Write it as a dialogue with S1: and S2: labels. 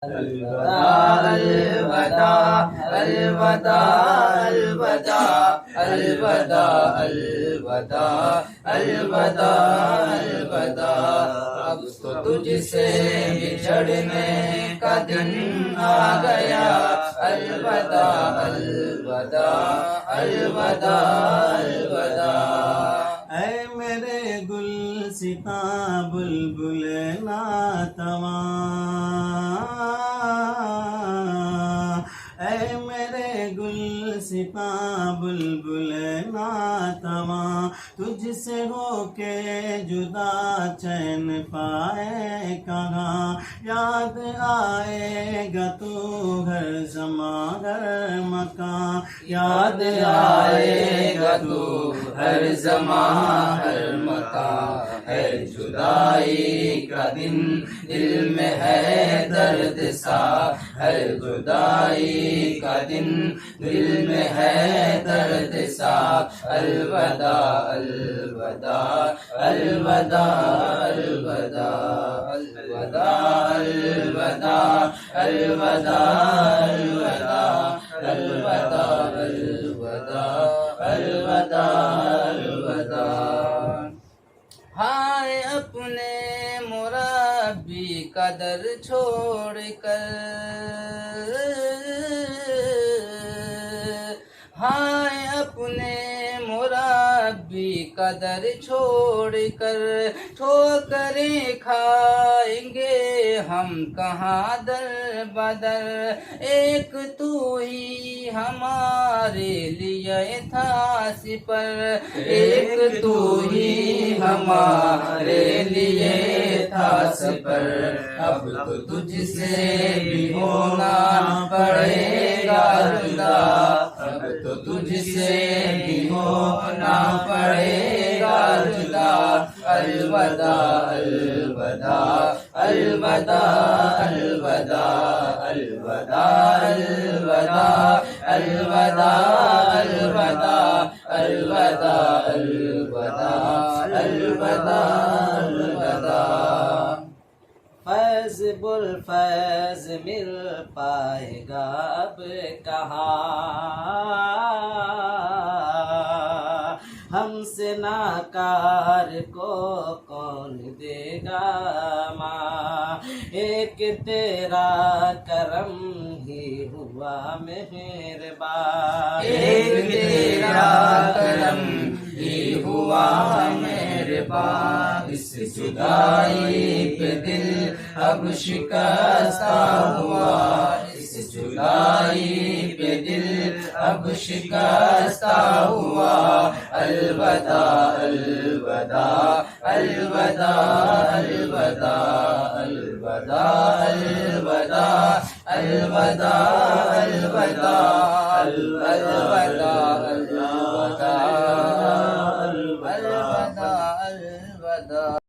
S1: الوداع الوداع الوداع الوداع الوداع الوداع الوداع الوداع اب تو تجھ سے بچھڑنے کا دن آ گیا الوداع الوداع الوداع الوداع
S2: اے میرے گلستاں بلبل ناتواں، اے میرے گلستاں بلبل ناتواں، تجھ سے ہو کے جدا چین پائے کہاں، یاد آئے گا تو ہر زمان ہر مکان،
S1: یاد آئے گا تو ہر زمان ہر مکان، ہے جدائی کا دن دل میں ہے درد سا، ہے جدائی کا دن دل میں ہے درد سا، الوداع الوداع الوداع الوداع الوداع الوداع الوداع الوداع الوداع الوداع الوداع ہائے اپنے مربی کا در چھوڑ کر، ہائے اپنے مربی کا در چھوڑ کر، ٹھوکریں کھائیں گے ہم کہاں در بدر، ایک تو ہی ہمارے لیے تھا سپر، ایک تو ہی ہمارے لیے تھا سپر، اب تو تجھ سے بھی ہونا پڑے گا جدا، اب تو تجھ سے بھی ہونا پڑے گا جدا، الوداع الوداع الوداع الوداع الوداع الوداع الوداع الوداع الوداع الوداع الوداع الوداع
S2: فیض بالفیض مل پائے گا اب کہاں، ہم سے ناکار کو کون دے گا ماں، ایک تیرا کرم ہی ہوا مہربان،
S1: ایک تیرا کرم ہی ہوا مہربان، اس جدائی پہ دل اب شکستہ ہوا، اس جدائی پہ دل اب شکستہ ہوا، الوداع الوداع الوداع الوداع الوداع الوداع الوداع الوداع الوداع